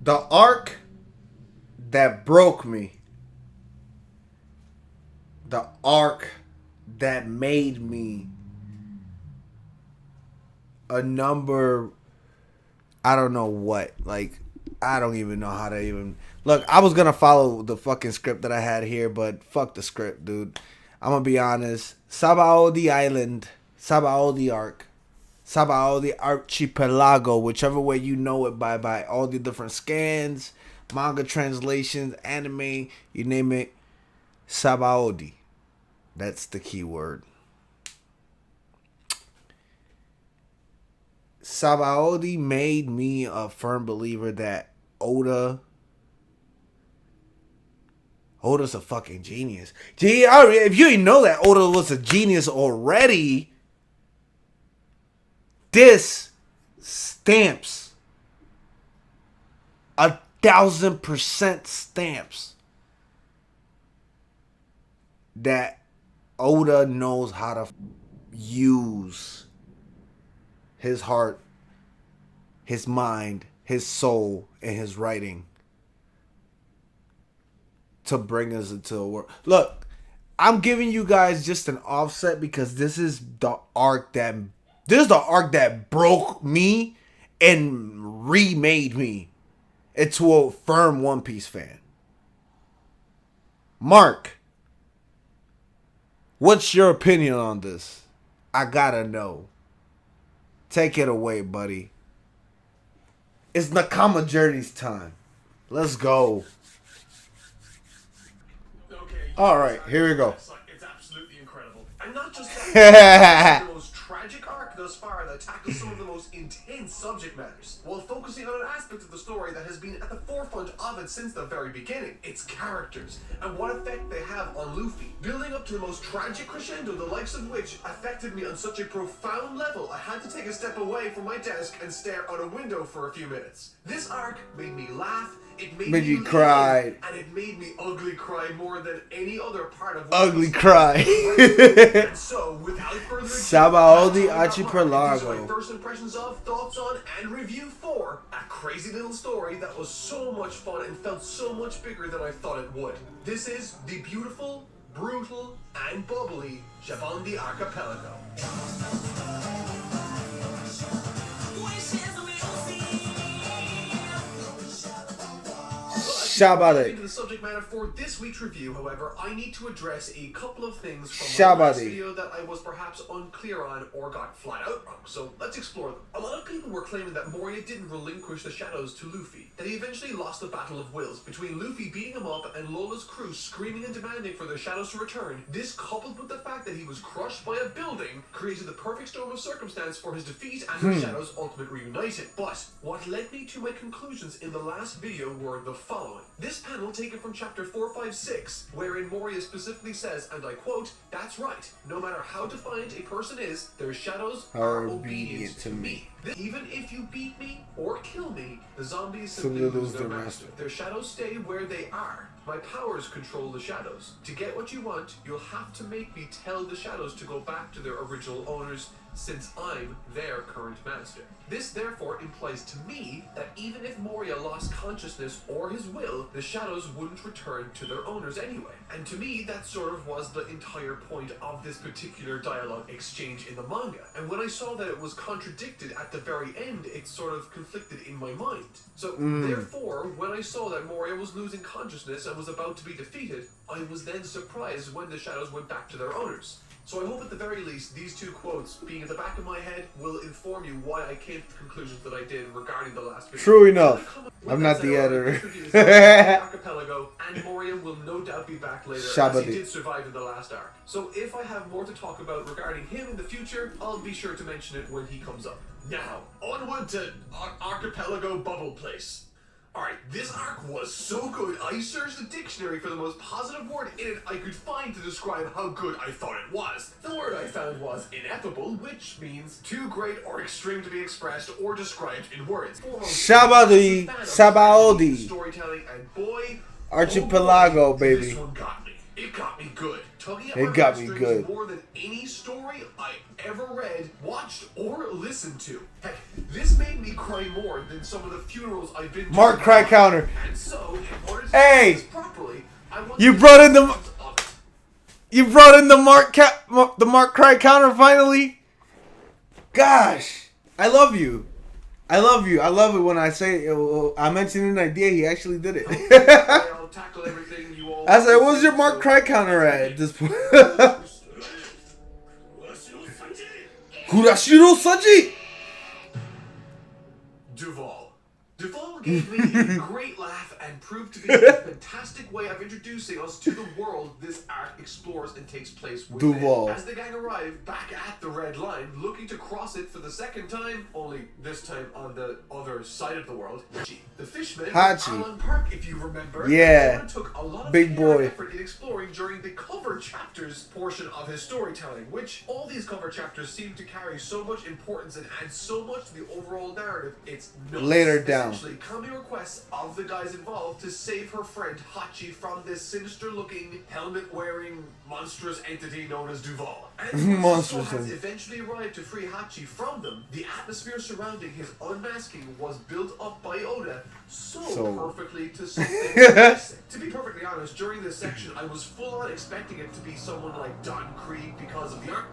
The arc that broke me. The arc that made me a number. I don't know what. Like, I don't even know how to even. Look, I was going to follow the fucking script that I had here, but fuck the script, dude. I'm going to be honest. Sabaody Island. Sabaody Arc. Sabaody Archipelago. Whichever way you know it by all the different scans, manga translations, anime, you name it. Sabaody. That's the key word. Sabaody made me a firm believer that Oda's a fucking genius. Gee, if you didn't know that Oda was a genius already, this stamps 1,000% stamps that Oda knows how to use his heart, his mind, his soul, and his writing to bring us into a world. Look, I'm giving you guys just an offset because this is the arc that broke me and remade me into a firm One Piece fan. Mark, what's your opinion on this? I gotta know. Take it away, buddy. It's Nakama Journey's time. Let's go. Okay, alright, here we go. It's absolutely incredible. And not just that, it's the most tragic arc thus far that tackles some of the most intense subject matters, while focusing on an aspect of the story that has been at the forefront of it since the very beginning. Its characters, and what effect they have on Luffy. Building up to the most tragic crescendo, the likes of which affected me on such a profound level, I had to take a step away from my desk and stare out a window for a few minutes. This arc made me laugh, it made me cry, and it made me ugly cry more than any other part of ugly cry. And so, without further ado, Sabaody Archipelago. my first impressions of, thoughts on, and review for a crazy little story that was so much fun and felt so much bigger than I thought it would. This is the beautiful, brutal, and bubbly Sabaody Archipelago. Sabaody. Into the subject matter for this week's review, however, I need to address a couple of things from my last video that I was perhaps unclear on or got flat out wrong. So let's explore them. A lot of people were claiming that Moria didn't relinquish the shadows to Luffy, that he eventually lost the Battle of Wills between Luffy beating him up and Lola's crew screaming and demanding for their shadows to return. This, coupled with the fact that he was crushed by a building, created the perfect storm of circumstance for his defeat and the shadows' ultimate reunited. But what led me to my conclusions in the last video were the following. This panel taken from chapter 456, wherein Moria specifically says, and I quote, "That's right, no matter how defiant a person is, their shadows are obedient to me. Even if you beat me or kill me, the zombies simply lose their master. Their shadows stay where they are. My powers control the shadows. To get what you want, you'll have to make me tell the shadows to go back to their original owners, since I'm their current master. This therefore implies to me that even if Moria lost consciousness or his will, the shadows wouldn't return to their owners anyway. And to me, that sort of was the entire point of this particular dialogue exchange in the manga. And when I saw that it was contradicted at the very end, it sort of conflicted in my mind. So therefore, when I saw that Moria was losing consciousness and was about to be defeated, I was then surprised when the shadows went back to their owners. So I hope at the very least these two quotes being at the back of my head will inform you why I came to the conclusions that I did regarding the last video. True enough. I'm not the editor. Archipelago, and Moria will no doubt be back later as he did survive in the last arc. So if I have more to talk about regarding him in the future, I'll be sure to mention it when he comes up. Now, onward to Archipelago Bubble Place. Alright, this arc was so good, I searched the dictionary for the most positive word in it I could find to describe how good I thought it was. The word I found was ineffable, which means too great or extreme to be expressed or described in words. Sabaody. Storytelling, and boy, Archipelago, oh boy, baby. This one got me. It got me good. tugging at It my got me heartstrings good. more than any story I ever read, watched, or listened to. Heck, this made me cry more than some of the funerals I've been to. Mark cry counter. And so, in order to Hey! do this properly, I want You to brought in the of it. you brought in the Mark cry counter finally. Gosh, I love you. I love you. I love it when I say I mentioned an idea. He actually did it. I'll tackle everything you all I said, want "What's to your say, Mark so- cry counter at this point?" Kurashiro Sanji. Duval gave me a great laugh and proved to be a fantastic way of introducing us to the world this arc explores and takes place within. Duval. As the gang arrive back at the Red Line, looking to cross it for the second time, only this time on the other side of the world, Hachi, the fishman, Hachi. Alan Park, if you remember, Yeah. took a lot of Big care boy. and effort in exploring during the cover chapters portion of his storytelling, which all these cover chapters seem to carry so much importance and add so much to the overall narrative. It's nuts. Later down. Essentially, Kami requests of the guys involved to save her friend Hachi from this sinister-looking, helmet-wearing, monstrous entity known as Duval. And Monstrous has entity. eventually arrived to free Hachi from them. The atmosphere surrounding his unmasking was built up by Oda so perfectly to something. To be perfectly honest, during this section, I was full on expecting it to be someone like Don Krieg because of the art.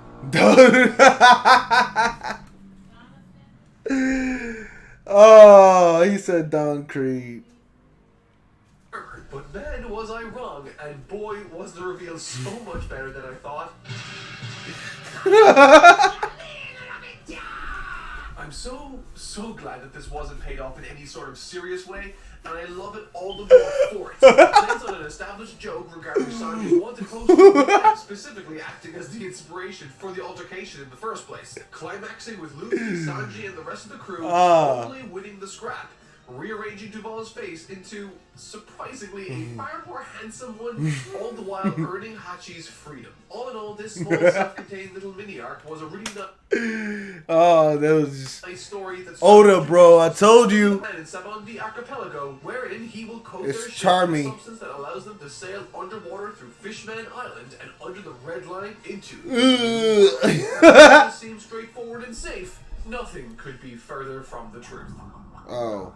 Oh, he said Don Creed. But man, was I wrong, and boy, was the reveal so much better than I thought. I'm so glad that this wasn't paid off in any sort of serious way, and I love it all the more for it. It plays on an established joke regarding Sanji's wanted poster, specifically acting as the inspiration for the altercation in the first place. Climaxing with Luffy, Sanji, and the rest of the crew totally winning the scrap, rearranging Duval's face into, surprisingly, a far more handsome one, all the while earning Hachi's freedom. All in all, this small, self-contained little mini-arc was a really Oh, that was just nice story that's Oda, bro. I told you. in Sabaody archipelago, wherein he will coat It's their ship charming. with a substance that allows them to sail underwater through Fishman Island and under the Red Line into. This seems straightforward and safe. Nothing could be further from the truth. Oh,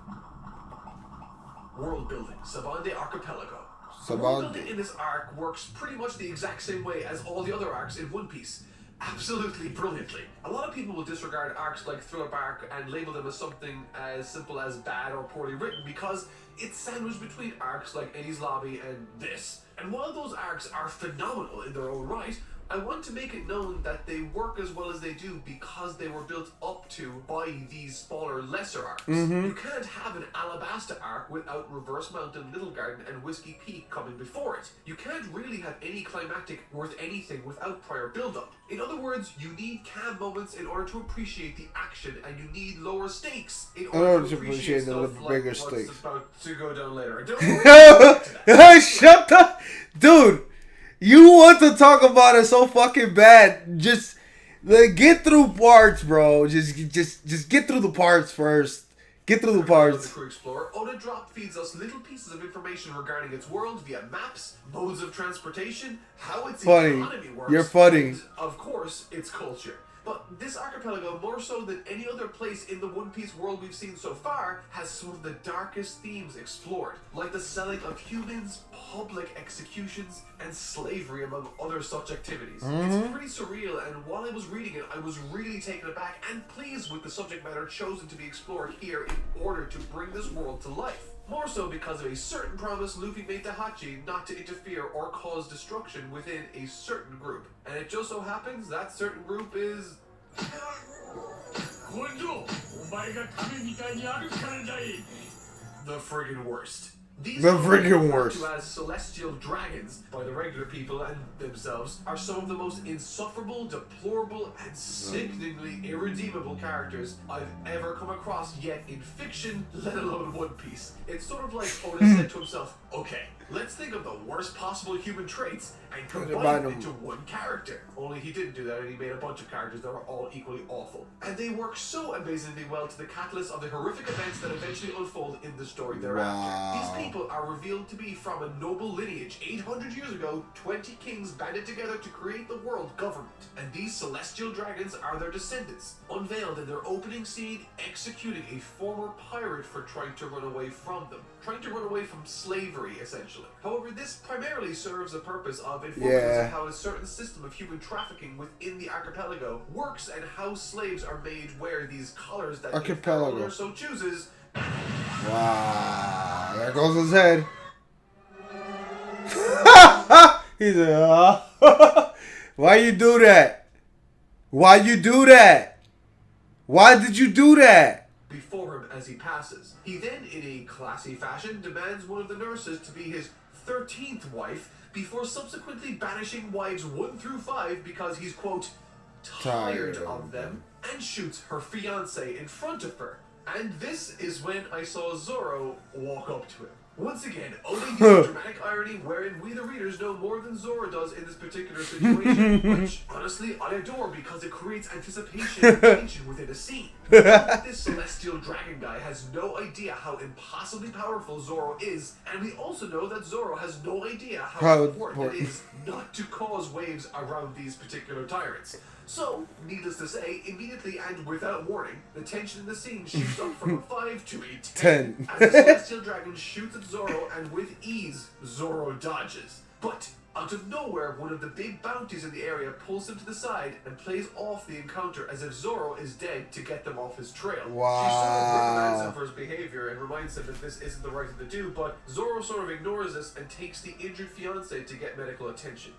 World building, Sabaody archipelago. Sabaody. World building in this arc works pretty much the exact same way as all the other arcs in One Piece. Absolutely brilliantly. A lot of people will disregard arcs like Thriller Bark and label them as something as simple as bad or poorly written because it's sandwiched between arcs like Eddie's Lobby and this. And while those arcs are phenomenal in their own right, I want to make it known that they work as well as they do because they were built up to by these smaller, lesser arcs. You can't have an Alabasta arc without Reverse Mountain, Little Garden, and Whiskey Peak coming before it. You can't really have any climactic worth anything without prior build-up. In other words, you need calm moments in order to appreciate the action, and you need lower stakes in order to appreciate the stuff bigger like stakes. what's about to go down later. I don't Shut up, dude. You want to talk about it so fucking bad. Just like, get through parts, bro. Just get through the parts first. Get through the parts. The Crew Explorer, Oda Drop feeds us little pieces of information regarding its world via maps, modes of transportation, how its economy works, You're funny. and, of course, its culture. But this archipelago, more so than any other place in the One Piece world we've seen so far, has some of the darkest themes explored, like the selling of humans, public executions, and slavery, among other such activities. It's pretty surreal, and while I was reading it, I was really taken aback and pleased with the subject matter chosen to be explored here in order to bring this world to life. More so because of a certain promise Luffy made to Hachi not to interfere or cause destruction within a certain group. And it just so happens that certain group is... the friggin' worst. These The friggin' referred worst. to as celestial dragons by the regular people and themselves are some of the most insufferable, deplorable, and sickeningly irredeemable characters I've ever come across yet in fiction, let alone One Piece. It's sort of like Oda said to himself, okay, let's think of the worst possible human traits and combine them into one character. Only he didn't do that, and he made a bunch of characters that were all equally awful. And they work so amazingly well to the catalyst of the horrific events that eventually unfold in the story thereafter. These people are revealed to be from a noble lineage. 800 years ago, 20 kings banded together to create the world government, and these celestial dragons are their descendants, unveiled in their opening scene, executing a former pirate for trying to run away from them. Trying to run away from slavery, essentially. However, this primarily serves the purpose of informing us of how a certain system of human trafficking within the archipelago works and how slaves are made wear these collars that if their owner so chooses. Wow, there goes his head. He's like, why you do that? Why you do that? Why did you do that? Before him as he passes. He then, in a classy fashion, demands one of the nurses to be his 13th wife, before subsequently banishing wives 1 through 5 because he's, quote, tired of them, and shoots her fiancé in front of her. And this is when I saw Zoro walk up to him. Once again, only the dramatic irony wherein we the readers know more than Zoro does in this particular situation, which honestly I adore because it creates anticipation and tension within a scene. This celestial dragon guy has no idea how impossibly powerful Zoro is, and we also know that Zoro has no idea how important it is not to cause waves around these particular tyrants. So, needless to say, immediately and without warning, the tension in the scene shoots up from a 5 to a 10. As the celestial dragon shoots at Zoro, and with ease, Zoro dodges. But, out of nowhere, one of the big bounties in the area pulls him to the side and plays off the encounter as if Zoro is dead to get them off his trail. Wow. She sort of reprimands him for his behavior and reminds him that this isn't the right thing to do, but Zoro sort of ignores this and takes the injured fiancé to get medical attention.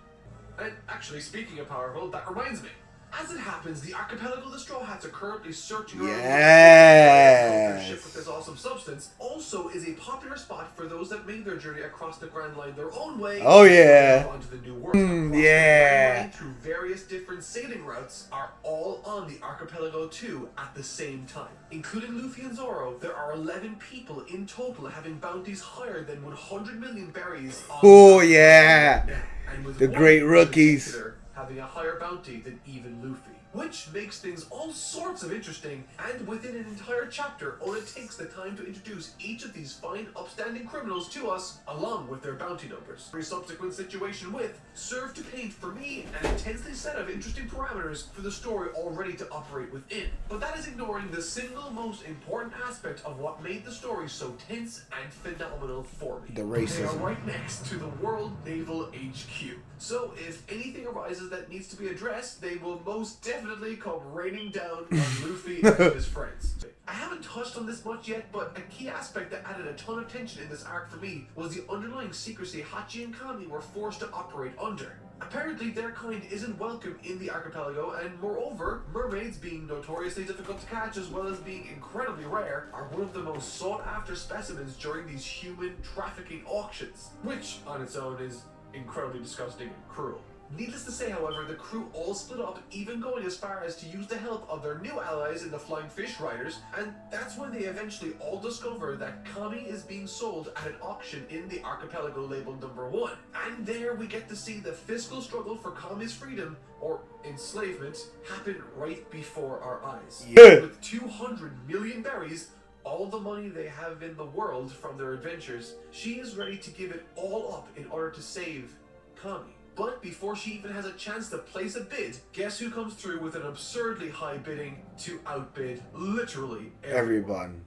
And actually, speaking of powerful, that reminds me. As it happens, the archipelago of the Straw Hats are currently searching around their ship with this awesome substance. Also is a popular spot for those that make their journey across the Grand Line their own way. Oh yeah. Onto the new world. Yeah. Through various different sailing routes are all on the archipelago too at the same time. Including Luffy and Zoro, there are 11 people in total having bounties higher than 100 million berries. Oh yeah. And with the great rookies. Having a higher bounty than even Luffy. Which makes things all sorts of interesting, and within an entire chapter, Oda takes the time to introduce each of these fine, upstanding criminals to us, along with their bounty numbers. Every subsequent situation with serve to paint, for me, an intensely set of interesting parameters for the story already to operate within. But that is ignoring the single most important aspect of what made the story so tense and phenomenal for me. The racism. They are right next to the World Naval HQ. So if anything arises that needs to be addressed, they will most definitely come raining down on Luffy and his friends. I haven't touched on this much yet, but a key aspect that added a ton of tension in this arc for me was the underlying secrecy Hachi and Kami were forced to operate under. Apparently their kind isn't welcome in the archipelago, and moreover, mermaids, being notoriously difficult to catch as well as being incredibly rare, are one of the most sought after specimens during these human trafficking auctions, which on its own is incredibly disgusting and cruel. Needless to say, however, the crew all split up, even going as far as to use the help of their new allies in the Flying Fish Riders, and that's when they eventually all discover that Kami is being sold at an auction in the archipelago labeled number 1. And there we get to see the fiscal struggle for Kami's freedom, or enslavement, happen right before our eyes. Yeah. With 200 million berries, all the money they have in the world from their adventures, she is ready to give it all up in order to save Kami. But before she even has a chance to place a bid, guess who comes through with an absurdly high bidding to outbid literally everyone?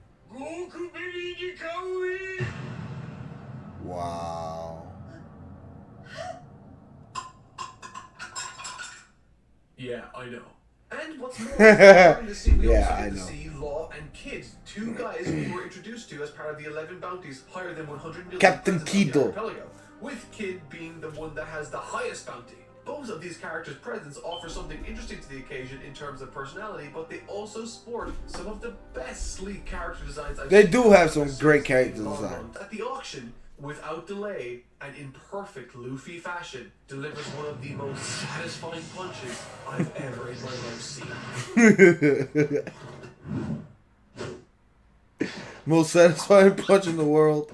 Wow. Yeah, I know. And what's more, during the scene, we also get to see Law and Kid, 2 guys we were introduced to as part of the 11 bounties higher than 100 million Captain Kido. With Kid being the one that has the highest bounty. Both of these characters' presence offer something interesting to the occasion in terms of personality, but they also sport some of the best sleek character designs I've seen. They do have some great character design. At the auction, without delay and in perfect Luffy fashion, delivers one of the most satisfying punches I've ever in my life seen. Most satisfying punch in the world.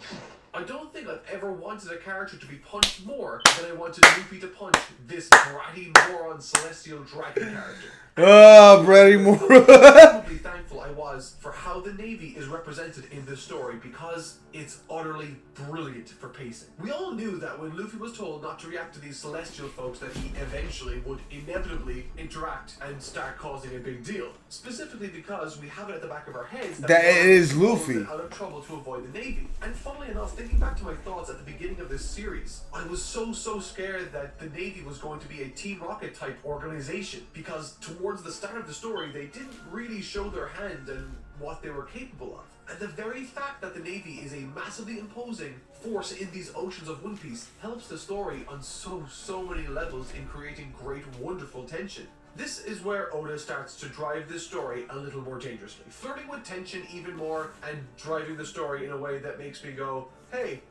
I don't think think I've ever wanted a character to be punched more than I wanted Luffy to punch this bratty moron celestial dragon character. Oh, bratty moron. I'm thankful I was for how the Navy is represented in this story because it's utterly brilliant for pacing. We all knew that when Luffy was told not to react to these celestial folks that he eventually would inevitably interact and start causing a big deal. Specifically because we have it at the back of our heads that it is Luffy out of trouble to avoid the Navy. And funnily enough, thinking back to my thoughts at the beginning of this series, I was so scared that the Navy was going to be a Team Rocket type organization because towards the start of the story they didn't really show their hand and what they were capable of. And the very fact that the Navy is a massively imposing force in these oceans of One Piece helps the story on so many levels in creating great, wonderful tension. This is where Oda starts to drive this story a little more dangerously, flirting with tension even more and driving the story in a way that makes me go, hey,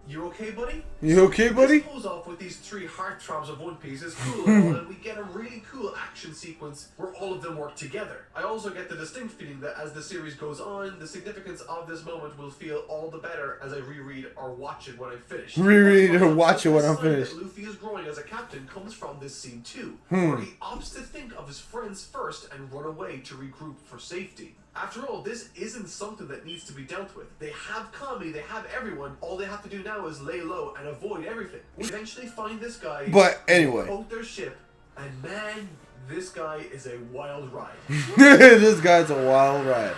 you okay, buddy? You okay, buddy? This pulls off with these three heartthrobs of One Piece is cool and all, and we get a really cool action sequence where all of them work together. I also get the distinct feeling that as the series goes on, the significance of this moment will feel all the better as I reread or watch it when I'm finished. Reread or watch it when I'm finished. That Luffy is growing as a captain comes from this scene too, where he opts to think of his friends first and run away to regroup for safety. After all, this isn't something that needs to be dealt with. They have Kami, they have everyone. All they have to do now is lay low and avoid everything. We eventually find this guy. But anyway, boat their ship, and man, this guy is a wild ride. This guy's a wild ride.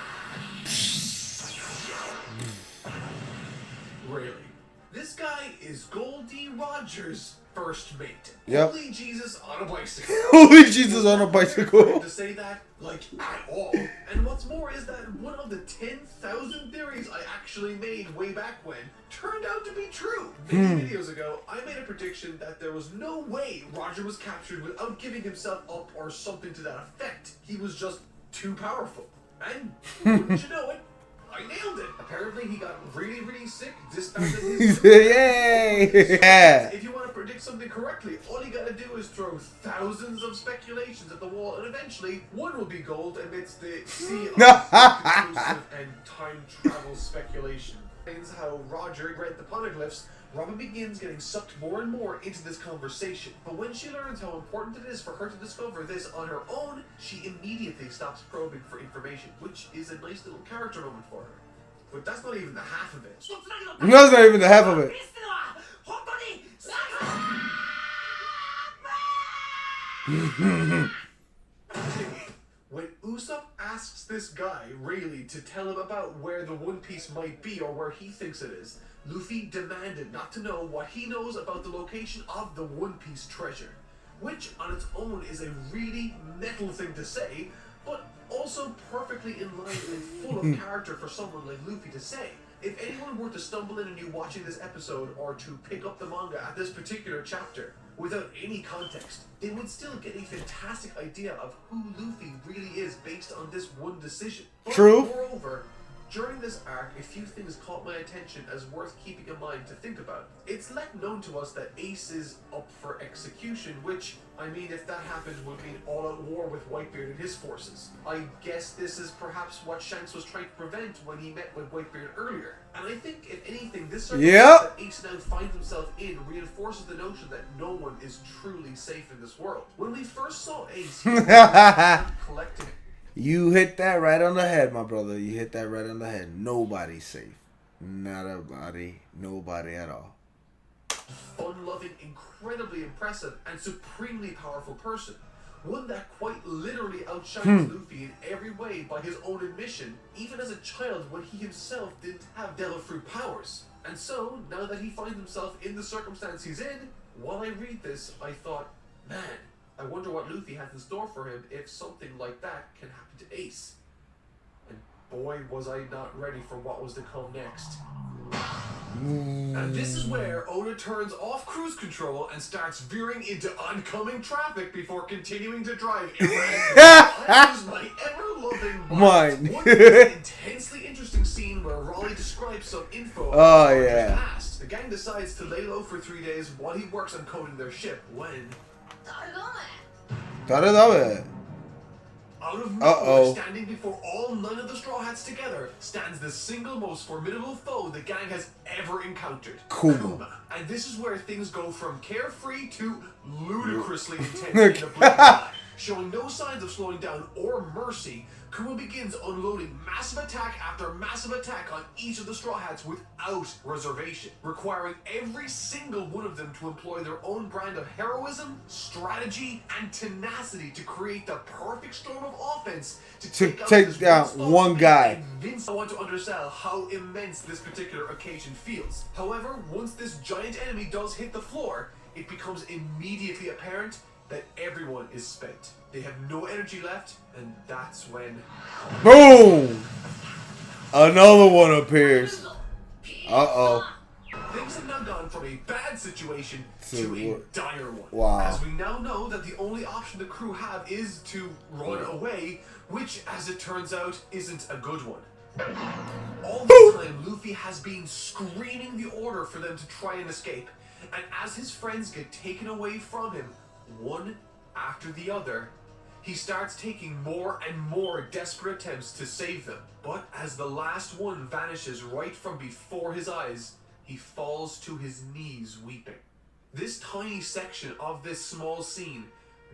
Really, this guy is Goldie Rogers' first mate. Yep. Holy Jesus on a bicycle. Holy Jesus on a bicycle. To say that, like, at all. And what's more is that one of the 10,000 theories I actually made way back when turned out to be true. Many videos ago, I made a prediction that there was no way Roger was captured without giving himself up or something to that effect. He was just too powerful. And wouldn't you know it, I nailed it. Apparently he got really sick, disbanded his Yay! Yeah. If you want to predict something correctly, all you gotta do is throw thousands of speculations at the wall, and eventually one will be gold amidst the sea of conclusive and time travel speculation. Explains how Roger read the poneglyphs. Robin begins getting sucked more and more into this conversation, but when she learns how important it is for her to discover this on her own, she immediately stops probing for information, which is a nice little character moment for her. But that's not even the half of it. That's not even the half of it. When Usopp asks this guy, Rayleigh, to tell him about where the One Piece might be or where he thinks it is, Luffy demanded not to know what he knows about the location of the One Piece treasure, which on its own is a really metal thing to say, but also perfectly in line and full of character for someone like Luffy to say. If anyone were to stumble in on you watching this episode or to pick up the manga at this particular chapter without any context, they would still get a fantastic idea of who Luffy really is based on this one decision. But true. Moreover, during this arc, a few things caught my attention as worth keeping in mind to think about. It's let known to us that Ace is up for execution, which, I mean, if that happened, would mean all-out war with Whitebeard and his forces. I guess this is perhaps what Shanks was trying to prevent when he met with Whitebeard earlier. And I think, if anything, this circumstance that Ace now finds himself in reinforces the notion that no one is truly safe in this world. When we first saw Ace, he was collecting. You hit that right on the head, my brother. You hit that right on the head. Nobody's safe. Not a body. Nobody at all. Fun-loving, incredibly impressive, and supremely powerful person. One that quite literally outshines Luffy in every way by his own admission, even as a child when he himself didn't have Devil Fruit powers. And so, now that he finds himself in the circumstance he's in, while I read this, I thought, man, I wonder what Luffy has in store for him if something like that can happen to Ace. And boy, was I not ready for what was to come next. And this is where Oda turns off cruise control and starts veering into oncoming traffic before continuing to drive erratically. I lose my ever-loving mind. One intensely interesting scene where Raleigh describes some info about his past. The gang decides to lay low for 3 days while he works on coding their ship when... Out of nowhere, standing before all 9 of the Straw Hats together, stands the single most formidable foe the gang has ever encountered. Kuma. And this is where things go from carefree to ludicrously intense in the blink of an eye. Showing no signs of slowing down or mercy, Kuma begins unloading massive attack after massive attack on each of the Straw Hats without reservation, requiring every single one of them to employ their own brand of heroism, strategy, and tenacity to create the perfect storm of offense to take down one guy. I want to undersell how immense this particular occasion feels. However, once this giant enemy does hit the floor, it becomes immediately apparent that everyone is spent. They have no energy left, and that's when... Boom! Another one appears. Uh-oh. Things have now gone from a bad situation to a dire one. Wow. As we now know that the only option the crew have is to run away, which, as it turns out, isn't a good one. All the time, Luffy has been screaming the order for them to try and escape, and as his friends get taken away from him, one after the other, he starts taking more and more desperate attempts to save them. But as the last one vanishes right from before his eyes, he falls to his knees weeping. This tiny section of this small scene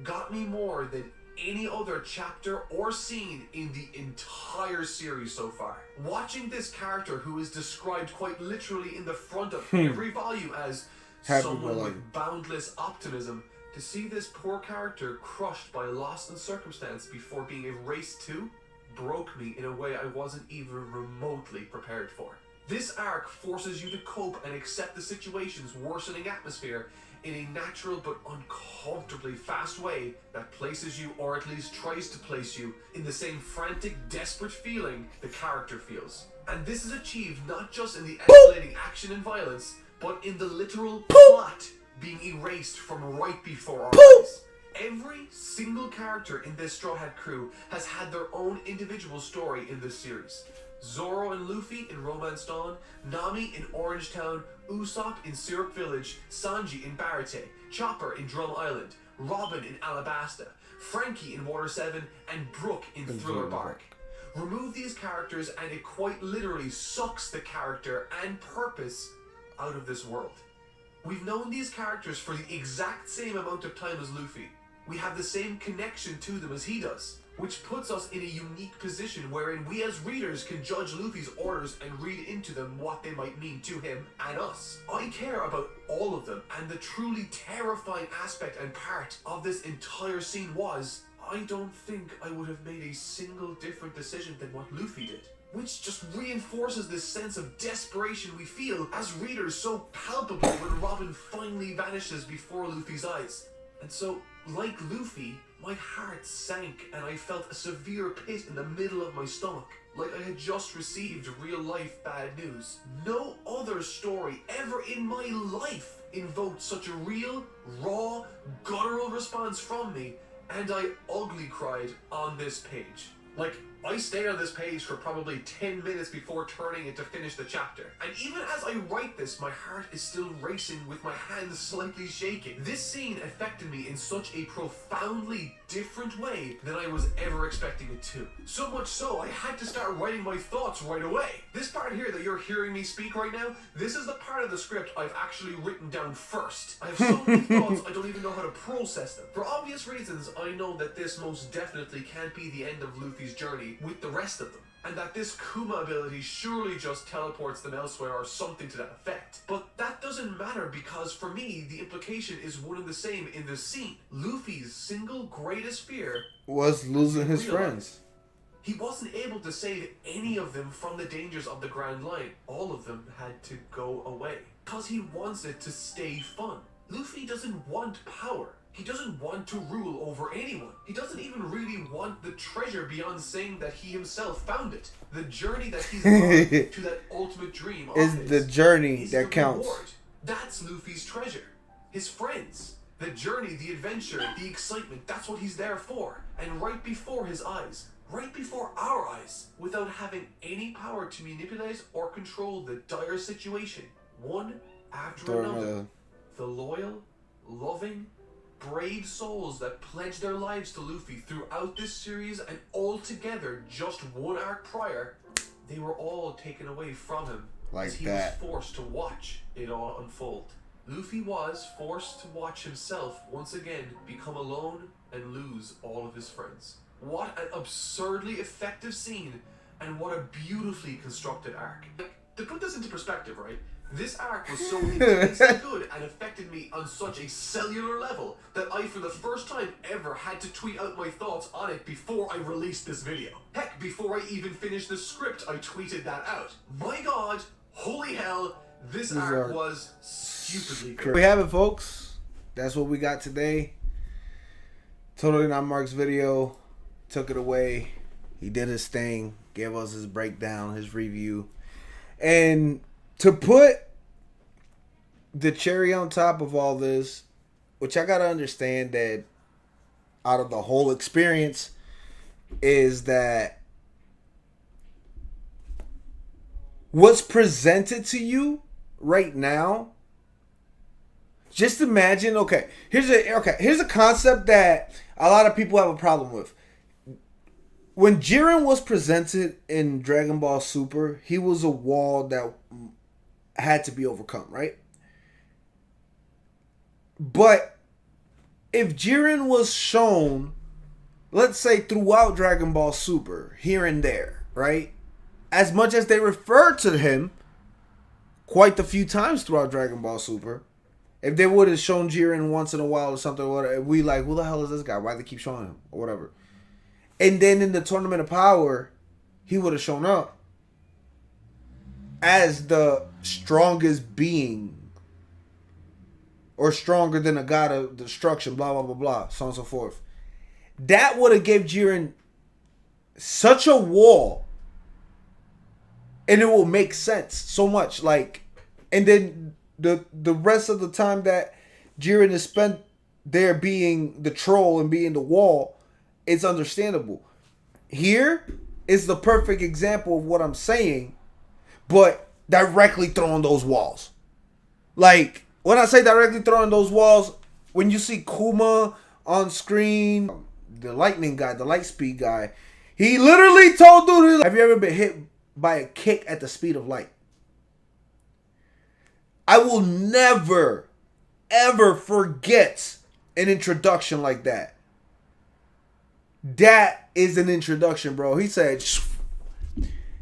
got me more than any other chapter or scene in the entire series so far. Watching this character, who is described quite literally in the front of every volume as someone with boundless optimism, to see this poor character crushed by loss and circumstance before being erased too, broke me in a way I wasn't even remotely prepared for. This arc forces you to cope and accept the situation's worsening atmosphere in a natural but uncomfortably fast way that places you, or at least tries to place you, in the same frantic, desperate feeling the character feels. And this is achieved not just in the escalating action and violence, but in the literal plot being erased from right before our eyes. Every single character in this Straw Hat crew has had their own individual story in this series. Zoro and Luffy in Romance Dawn, Nami in Orange Town, Usopp in Syrup Village, Sanji in Barate, Chopper in Drum Island, Robin in Alabasta, Frankie in Water 7, and Brook in Thriller Bark. Remove these characters and it quite literally sucks the character and purpose out of this world. We've known these characters for the exact same amount of time as Luffy. We have the same connection to them as he does, which puts us in a unique position wherein we as readers can judge Luffy's orders and read into them what they might mean to him and us. I care about all of them, and the truly terrifying aspect and part of this entire scene was, I don't think I would have made a single different decision than what Luffy did. Which just reinforces this sense of desperation we feel as readers so palpably when Robin finally vanishes before Luffy's eyes. And so, like Luffy, my heart sank and I felt a severe pit in the middle of my stomach, like I had just received real-life bad news. No other story ever in my life invoked such a real, raw, guttural response from me, and I ugly cried on this page. Like, I stayed on this page for probably 10 minutes before turning it to finish the chapter. And even as I write this, my heart is still racing with my hands slightly shaking. This scene affected me in such a profoundly different way than I was ever expecting it to. So much so, I had to start writing my thoughts right away. This part here that you're hearing me speak right now, this is the part of the script I've actually written down first. I have so many thoughts I don't even know how to process them. For obvious reasons, I know that this most definitely can't be the end of Luffy's journey with the rest of them, and that this Kuma ability surely just teleports them elsewhere or something to that effect. But that doesn't matter because for me, the implication is one and the same in this scene. Luffy's single greatest fear was losing his friends. He wasn't able to save any of them from the dangers of the Grand Line. All of them had to go away because he wants it to stay fun. Luffy doesn't want power. He doesn't want to rule over anyone. He doesn't even really want the treasure beyond saying that he himself found it. The journey that he's on to that ultimate dream is the journey that counts. Reward. That's Luffy's treasure. His friends. The journey, the adventure, the excitement. That's what he's there for. And right before his eyes, right before our eyes, without having any power to manipulate or control the dire situation, one after another, the loyal, loving, brave souls that pledged their lives to Luffy throughout this series, and all together, just one arc prior, they were all taken away from him as he was forced to watch it all unfold. Luffy was forced to watch himself once again become alone and lose all of his friends. What an absurdly effective scene, and what a beautifully constructed arc. To put this into perspective, right? This arc was so intensely good and affected me on such a cellular level that I, for the first time ever, had to tweet out my thoughts on it before I released this video. Heck, before I even finished the script, I tweeted that out. My God, holy hell, this arc was stupidly good. We have it, folks. That's what we got today. Totally Not Mark's video. Took it away. He did his thing. Gave us his breakdown, his review. And to put the cherry on top of all this, which I gotta understand that out of the whole experience, is that what's presented to you right now, just imagine, here's a concept that a lot of people have a problem with. When Jiren was presented in Dragon Ball Super, he was a wall that had to be overcome, right? But if Jiren was shown, let's say throughout Dragon Ball Super, here and there, right? As much as they refer to him quite a few times throughout Dragon Ball Super, if they would have shown Jiren once in a while or something, we like, who the hell is this guy? Why do they keep showing him? Or whatever. And then in the Tournament of Power, he would have shown up as the strongest being, or stronger than a god of destruction, blah, blah, blah, blah, so on and so forth. That would have gave Jiren such a wall, and it will make sense so much. Like, and then the rest of the time that Jiren is spent there being the troll and being the wall, it's understandable. Here is the perfect example of what I'm saying, but directly throwing those walls. Like, when I say directly throwing those walls, when you see Kuma on screen, the lightning guy, the light speed guy, he literally told dude, have you ever been hit by a kick at the speed of light? I will never, ever forget an introduction like that. That is an introduction, bro. He said,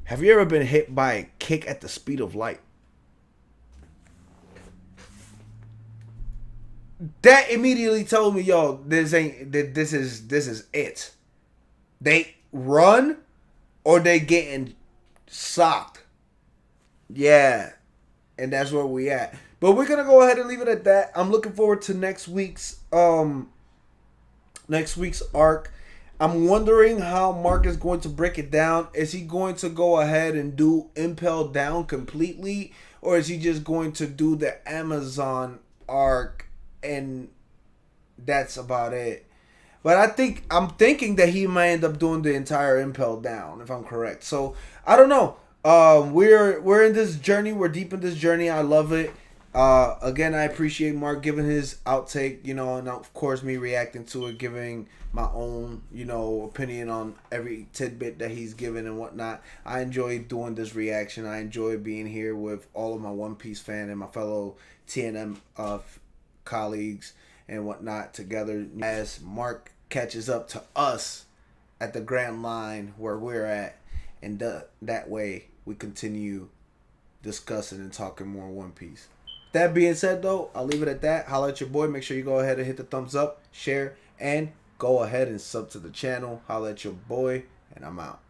have you ever been hit by a kick at the speed of light? That immediately told me, yo, this is it. They run or they getting socked. Yeah. And that's where we at. But we're gonna go ahead and leave it at that. I'm looking forward to next week's arc. I'm wondering how Mark is going to break it down. Is he going to go ahead and do Impel Down completely? Or is he just going to do the Amazon arc and that's about it? But I'm thinking that he might end up doing the entire Impel Down, if I'm correct. So I don't know. We're in this journey. We're deep in this journey. I love it. Again, I appreciate Mark giving his outtake, and of course me reacting to it, giving my own, opinion on every tidbit that he's given and whatnot. I enjoy doing this reaction. I enjoy being here with all of my One Piece fan and my fellow TNM colleagues and whatnot together as Mark catches up to us at the Grand Line where we're at, and that way we continue discussing and talking more One Piece. That being said, though, I'll leave it at that. Holla at your boy. Make sure you go ahead and hit the thumbs up, share, and go ahead and sub to the channel. Holla at your boy, and I'm out.